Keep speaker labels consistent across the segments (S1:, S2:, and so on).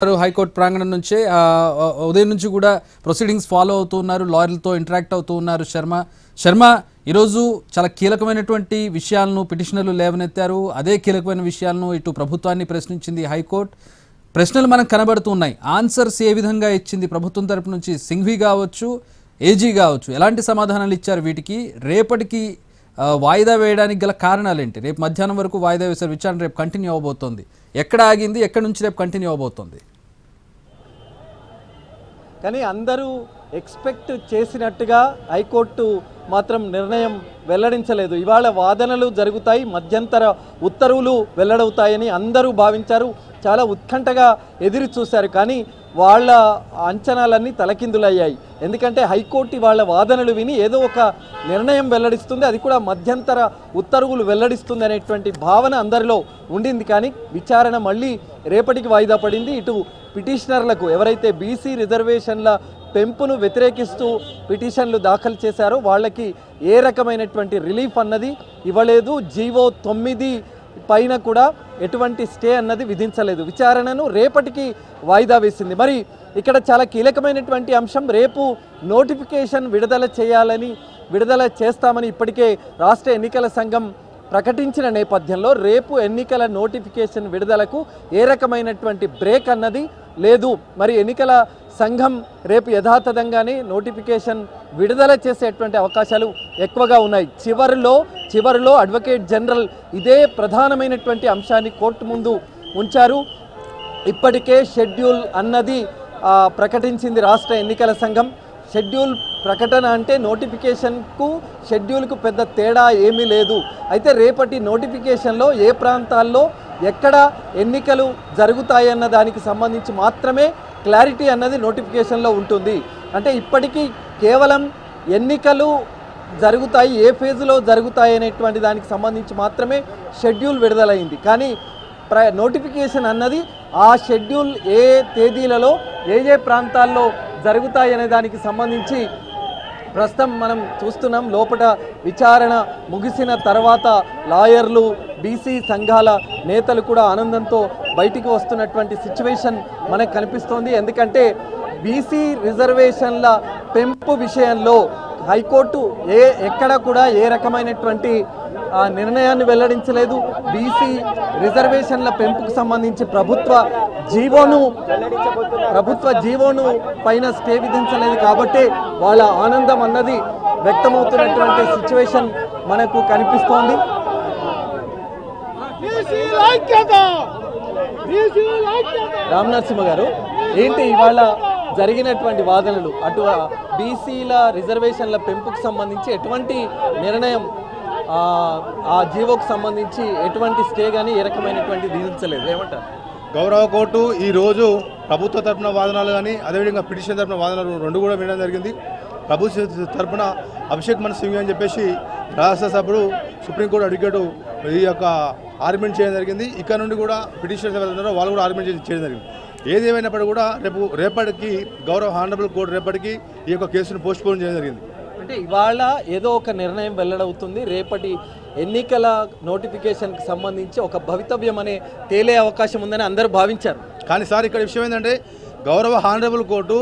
S1: High court ప్రాంగణం నుంచే ఉదయం నుంచి కూడా ప్రొసీడింగ్స్ ఫాలో అవుతున్నారు, లాయర్లతో ఇంటరాక్ట్ అవుతూ ఉన్నారు శర్మ ఈరోజు చాలా కీలకమైనటువంటి విషయాలను పిటిషనర్లు లేవనెత్తారు. అదే కీలకమైన విషయాలను ఇటు ప్రభుత్వాన్ని ప్రశ్నించింది హైకోర్టు. ప్రశ్నలు మనకు కనబడుతూ ఉన్నాయి, ఆన్సర్స్ ఏ విధంగా ఇచ్చింది ప్రభుత్వం తరపు నుంచి, సింఘ్వి కావచ్చు ఏజీ కావచ్చు, ఎలాంటి సమాధానాలు ఇచ్చారు, వీటికి రేపటికి వాయిదా వేయడానికి గల కారణాలు ఏంటి? రేపు మధ్యాహ్నం వరకు వాయిదా వేశారు, విచారణ రేపు కంటిన్యూ అవబోతోంది. ఎక్కడ ఆగింది, ఎక్కడి నుంచి రేపు కంటిన్యూ అవబోతోంది?
S2: కానీ అందరూ ఎక్స్పెక్ట్ చేసినట్టుగా హైకోర్టు మాత్రం నిర్ణయం వెల్లడించలేదు. ఇవాళ వాదనలు జరుగుతాయి, మధ్యంతర ఉత్తర్వులు వెల్లడవుతాయని అందరూ భావించారు, చాలా ఉత్కంఠగా ఎదురు చూశారు. కానీ వాళ్ళ అంచనాలన్నీ తలకిందులయ్యాయి. ఎందుకంటే హైకోర్టు వాళ్ళ వాదనలు విని ఏదో ఒక నిర్ణయం వెల్లడిస్తుంది, అది కూడా మధ్యంతర ఉత్తర్వులు వెల్లడిస్తుంది అనేటువంటి భావన అందరిలో ఉండింది. కానీ విచారణ మళ్ళీ రేపటికి వాయిదా పడింది. ఇటు పిటిషనర్లకు ఎవరైతే బీసీ రిజర్వేషన్ల పెంపును వ్యతిరేకిస్తూ పిటిషన్లు దాఖలు చేశారో వాళ్ళకి ఏ రకమైనటువంటి రిలీఫ్ అన్నది ఇవ్వలేదు. జీవో 9 పైన కూడా ఎటువంటి స్టే అన్నది విధించలేదు. విచారణను రేపటికి వాయిదా వేసింది. మరి ఇక్కడ చాలా కీలకమైనటువంటి అంశం, రేపు నోటిఫికేషన్ విడుదల చేస్తామని ఇప్పటికే రాష్ట్ర ఎన్నికల సంఘం ప్రకటించిన నేపథ్యంలో రేపు ఎన్నికల నోటిఫికేషన్ విడుదలకు ఏ రకమైనటువంటి బ్రేక్ అన్నది లేదు. మరి ఎన్నికల సంఘం రేపు యథాతథంగానే నోటిఫికేషన్ విడుదల చేసేటువంటి అవకాశాలు ఎక్కువగా ఉన్నాయి. చివరిలో అడ్వకేట్ జనరల్ ఇదే ప్రధానమైనటువంటి అంశాన్ని కోర్టు ముందు ఉంచారు. ఇప్పటికే షెడ్యూల్ అన్నది ప్రకటించింది రాష్ట్ర ఎన్నికల సంఘం. షెడ్యూల్ ప్రకటన అంటే నోటిఫికేషన్కు షెడ్యూల్కు పెద్ద తేడా ఏమీ లేదు. అయితే రేపటి నోటిఫికేషన్లో ఏ ప్రాంతాల్లో ఎక్కడ ఎన్నికలు జరుగుతాయన్న దానికి సంబంధించి మాత్రమే క్లారిటీ అన్నది నోటిఫికేషన్లో ఉంటుంది. అంటే ఇప్పటికీ కేవలం ఎన్నికలు జరుగుతాయి, ఏ ఫేజ్లో జరుగుతాయి అనేటువంటి దానికి సంబంధించి మాత్రమే షెడ్యూల్ విడుదలైంది. కానీ నోటిఫికేషన్ అన్నది ఆ షెడ్యూల్ ఏ తేదీలలో ఏ ప్రాంతాల్లో జరుగుతాయి అనే దానికి సంబంధించి ప్రస్తుతం మనం చూస్తున్నాం. లోపల విచారణ ముగిసిన తర్వాత లాయర్లు, బీసీ సంఘాల నేతలు కూడా ఆనందంతో బయటికి వస్తున్నటువంటి సిచ్యువేషన్ మనకు కనిపిస్తోంది. ఎందుకంటే బీసీ రిజర్వేషన్ల పెంపు విషయంలో హైకోర్టు ఎక్కడ కూడా ఏ రకమైనటువంటి నిర్ణయాన్ని వెల్లడించలేదు. బీసీ రిజర్వేషన్ల పెంపుకు సంబంధించి ప్రభుత్వ జీవోను పైన స్టే విధించలేదు. కాబట్టి వాళ్ళ ఆనందం అన్నది వ్యక్తమవుతున్నటువంటి సిచ్యువేషన్ మనకు కనిపిస్తోంది. రామనరసింహ గారు, ఏంటి ఇవాళ జరిగినటువంటి వాదనలు? అటు బీసీల రిజర్వేషన్ల పెంపుకు సంబంధించి ఎటువంటి నిర్ణయం, ఆ జీవోకు సంబంధించి ఎటువంటి స్టే కానీ ఏ రకమైనటువంటి విధించలేదు, ఏమంటారు?
S3: గౌరవ కోర్టు ఈరోజు ప్రభుత్వ తరపున వాదనలు కానీ అదేవిధంగా పిటిషన్ తరపున వాదనలు రెండు కూడా వినడం జరిగింది. ప్రభుత్వ తరపున అభిషేక్ మను సింఘ్వి అని చెప్పేసి రాజ్యసభ్యుడు సుప్రీంకోర్టు అడ్వకేటు ఈ యొక్క ఆర్గ్యుమెంట్ చేయడం జరిగింది. ఇక్కడ నుండి కూడా పిటిషనర్స్ ఎవరు ఉన్నారో వాళ్ళు కూడా ఆర్గ్యుమెంట్ చేయడం జరిగింది. ఏదేమైనప్పటికీ కూడా రేపటికి గౌరవ హానరబుల్ కోర్టు రేపటికి ఈ యొక్క కేసును పోస్ట్పోన్ చేయడం జరిగింది.
S2: అంటే ఇవాళ ఏదో ఒక నిర్ణయం వెల్లడవుతుంది. రేపటి ఎన్నికల నోటిఫికేషన్కి సంబంధించి ఒక భవితవ్యం అనే తేలే అవకాశం ఉందని అందరూ భావించారు.
S3: కానీ సార్ ఇక్కడ విషయం ఏంటంటే గౌరవ హానరబుల్ కోర్టు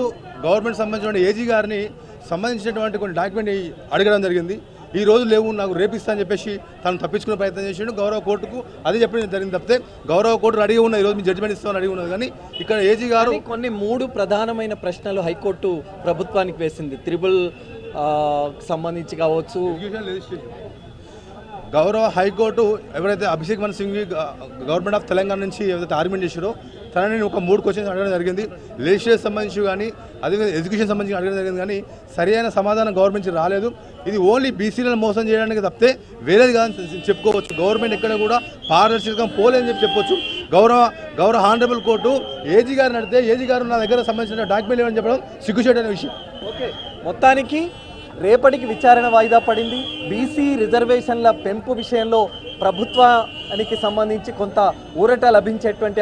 S3: గవర్నమెంట్ సంబంధించిన ఏజీ గారిని సంబంధించినటువంటి కొన్ని డాక్యుమెంట్ అడగడం జరిగింది. ఈ రోజు లేవు, నాకు రేపిస్తా అని చెప్పేసి తను తప్పించుకునే ప్రయత్నం చేసిండు. గౌరవ కోర్టుకు అది చెప్పడం జరిగింది తప్పితే గౌరవ కోర్టు అడిగి ఉన్నది, ఈరోజు మీ జడ్జిమెంట్ ఇస్తామని అడిగి ఉన్నది. కానీ ఇక్కడ ఏజీ గారు
S2: కొన్ని 3 ప్రధానమైన ప్రశ్నలు హైకోర్టు ప్రభుత్వానికి వేసింది. త్రిబుల్ సంబంధించి కావచ్చు,
S3: గౌరవ హైకోర్టు ఎవరైతే అభిషేక్ మను సింఘ్వి గవర్నమెంట్ ఆఫ్ తెలంగాణ నుంచి ఏదైతే ఆర్గ్యుమెంట్ చేశారో తనని ఒక 3 క్వశ్చన్స్ అడగడం జరిగింది. లెజిస్లేషన్ సంబంధించి కానీ అదేవిధంగా ఎడ్యుకేషన్ సంబంధించి అడగడం జరిగింది. కానీ సరైన సమాధానం గవర్నమెంట్ రాలేదు. ఇది ఓన్లీ బీసీలను మోసం చేయడానికి తప్పితే వేరేది కాదని చెప్పుకోవచ్చు. గవర్నమెంట్ ఎక్కడ కూడా పారదర్శకంగా పోలేదని చెప్పొచ్చు. గౌరవ హానరబుల్ కోర్టు ఏజీ గారిని అడిగితే ఏజీ గారు నా దగ్గర సంబంధించిన డాక్యుమెంట్ ఏమని చెప్పడం సిగ్గుచేటనే విషయం.
S2: ఓకే, మొత్తానికి రేపటికి విచారణ వాయిదా పడింది. బీసీ రిజర్వేషన్ల పెంపు విషయంలో ప్రభుత్వానికి సంబంధించి కొంత ఊరట లభించేటువంటి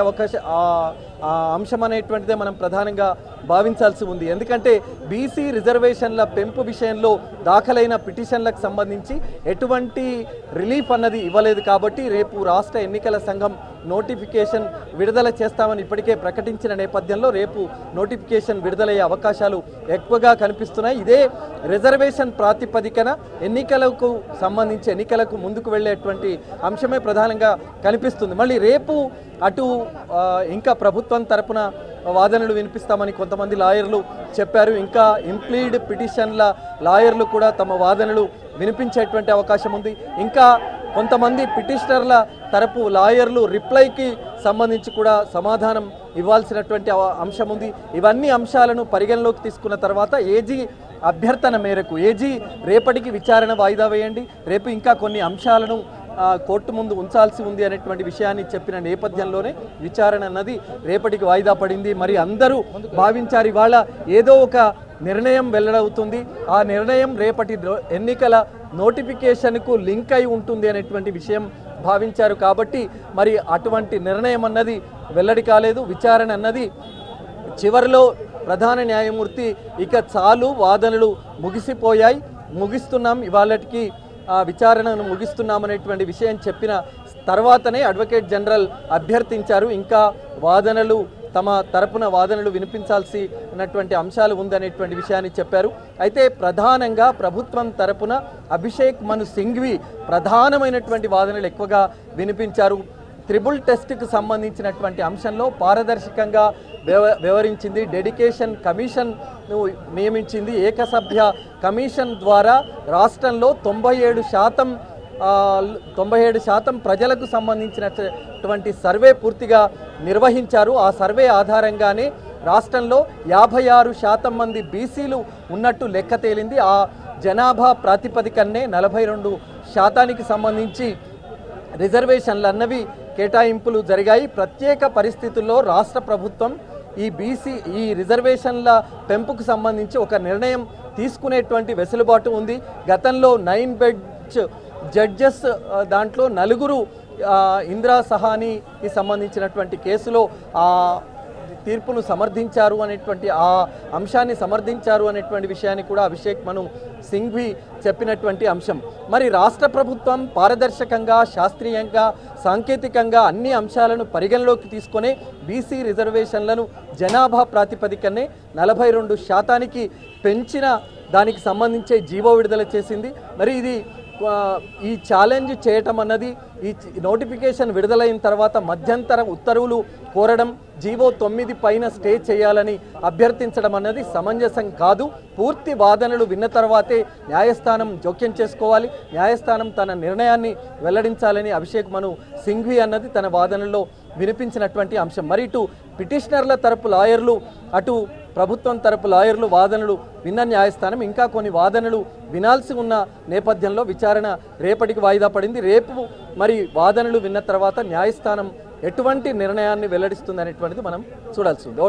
S2: అంశం అనేటువంటిదే మనం ప్రధానంగా భావించాల్సి ఉంది. ఎందుకంటే బీసీ రిజర్వేషన్ల పెంపు విషయంలో దాఖలైన పిటిషన్లకు సంబంధించి ఎటువంటి రిలీఫ్ అన్నది ఇవ్వలేదు. కాబట్టి రేపు రాష్ట్ర ఎన్నికల సంఘం నోటిఫికేషన్ విడుదల చేస్తామని ఇప్పటికే ప్రకటించిన నేపథ్యంలో రేపు నోటిఫికేషన్ విడుదలయ్యే అవకాశాలు ఎక్కువగా కనిపిస్తున్నాయి. ఇదే రిజర్వేషన్ ప్రాతిపదికన ఎన్నికలకు సంబంధించి ఎన్నికలకు ముందుకు వెళ్ళేటువంటి అంశమే ప్రధానంగా కనిపిస్తుంది. మళ్ళీ రేపు అటు ఇంకా ప్రభుత్వం తరపున వాదనలు వినిపిస్తామని కొంతమంది లాయర్లు చెప్పారు. ఇంకా ఇంప్లీడ్ పిటిషన్ల లాయర్లు కూడా తమ వాదనలు వినిపించేటువంటి అవకాశం ఉంది. ఇంకా కొంతమంది పిటిషనర్ల తరపు లాయర్లు రిప్లైకి సంబంధించి కూడా సమాధానం ఇవ్వాల్సినటువంటి అంశం ఉంది. ఇవన్నీ అంశాలను పరిగణలోకి తీసుకున్న తర్వాత ఏజీ అభ్యర్థన మేరకు ఏజీ రేపటికి విచారణ వాయిదా వేయండి, రేపు ఇంకా కొన్ని అంశాలను కోర్టు ముందు ఉంచాల్సి ఉంది అనేటువంటి విషయాన్ని చెప్పిన నేపథ్యంలోనే విచారణ అన్నది రేపటికి వాయిదా పడింది. మరి అందరూ భావించారు ఇవాళ ఏదో ఒక నిర్ణయం వెల్లడవుతుంది, ఆ నిర్ణయం రేపటి ఎన్నికల నోటిఫికేషన్కు లింక్ అయి ఉంటుంది అనేటువంటి విషయం భావించారు. కాబట్టి మరి అటువంటి నిర్ణయం అన్నది వెల్లడి కాలేదు. విచారణ అన్నది చివరిలో ప్రధాన న్యాయమూర్తి ఇక చాలు, వాదనలు ముగిసిపోయాయి, ముగిస్తున్నాం, ఇవాళకి విచారణను ముగిస్తున్నామనేటువంటి విషయం చెప్పిన తర్వాతనే అడ్వకేట్ జనరల్ అభ్యర్థించారు ఇంకా వాదనలు తమ తరపున వాదనలు వినిపించాల్సినటువంటి అంశాలు ఉందనేటువంటి విషయాన్ని చెప్పారు. అయితే ప్రధానంగా ప్రభుత్వం తరపున అభిషేక్ మను సింఘ్వి ప్రధానమైనటువంటి వాదనలు ఎక్కువగా వినిపించారు. త్రిబుల్ టెస్ట్కు సంబంధించినటువంటి అంశంలో పారదర్శకంగా వ్యవహరించింది, డెడికేషన్ కమిషన్ను నియమించింది, ఏకసభ్య కమిషన్ ద్వారా రాష్ట్రంలో 97% ప్రజలకు సంబంధించినటువంటి సర్వే పూర్తిగా నిర్వహించారు. ఆ సర్వే ఆధారంగానే రాష్ట్రంలో 56% మంది బీసీలు ఉన్నట్టు లెక్క తేలింది. ఆ జనాభా ప్రాతిపదికనే 42% సంబంధించి రిజర్వేషన్లు అన్నవి కేటాయింపులు జరిగాయి. ప్రత్యేక పరిస్థితుల్లో రాష్ట్ర ప్రభుత్వం ఈ రిజర్వేషన్ల పెంపుకు సంబంధించి ఒక నిర్ణయం తీసుకునేటువంటి వెసులుబాటు ఉంది. గతంలో 9 బెంచ్ జడ్జెస్ దాంట్లో 4 ఇందిరా సహానికి సంబంధించినటువంటి కేసులో తీర్పును సమర్థించారు అనేటువంటి ఆ అంశాన్ని సమర్థించారు అనేటువంటి విషయాన్ని కూడా అభిషేక్ మను సింఘ్వి చెప్పినటువంటి అంశం. మరి రాష్ట్ర ప్రభుత్వం పారదర్శకంగా, శాస్త్రీయంగా, సాంకేతికంగా అన్ని అంశాలను పరిగణలోకి తీసుకొని బీసీ రిజర్వేషన్లను జనాభా ప్రాతిపదికనే 42% పెంచిన దానికి సంబంధించే జీవో విడుదల చేసింది. మరి ఇది ఈ ఛాలెంజ్ చేయటం అన్నది ఈ నోటిఫికేషన్ విడుదలైన తర్వాత మధ్యంతర ఉత్తర్వులు కోరడం, జీవో 9 పైన స్టే చేయాలని అభ్యర్థించడం అన్నది సమంజసం కాదు. పూర్తి వాదనలు విన్న తర్వాతే న్యాయస్థానం జోక్యం చేసుకోవాలి, న్యాయస్థానం తన నిర్ణయాన్ని వెల్లడించాలని అభిషేక్ మను సింఘ్వి అన్నది తన వాదనలో వినిపించినటువంటి అంశం. మరి ఇటు పిటిషనర్ల తరపు లాయర్లు, అటు ప్రభుత్వం తరపు లాయర్లు వాదనలు విన్న న్యాయస్థానం ఇంకా కొన్ని వాదనలు వినాల్సి ఉన్న నేపథ్యంలో విచారణ రేపటికి వాయిదా పడింది. రేపు మరి వాదనలు విన్న తర్వాత న్యాయస్థానం ఎటువంటి నిర్ణయాన్ని వెల్లడిస్తుంది అనేటువంటిది మనం చూడాల్సి ఉంది.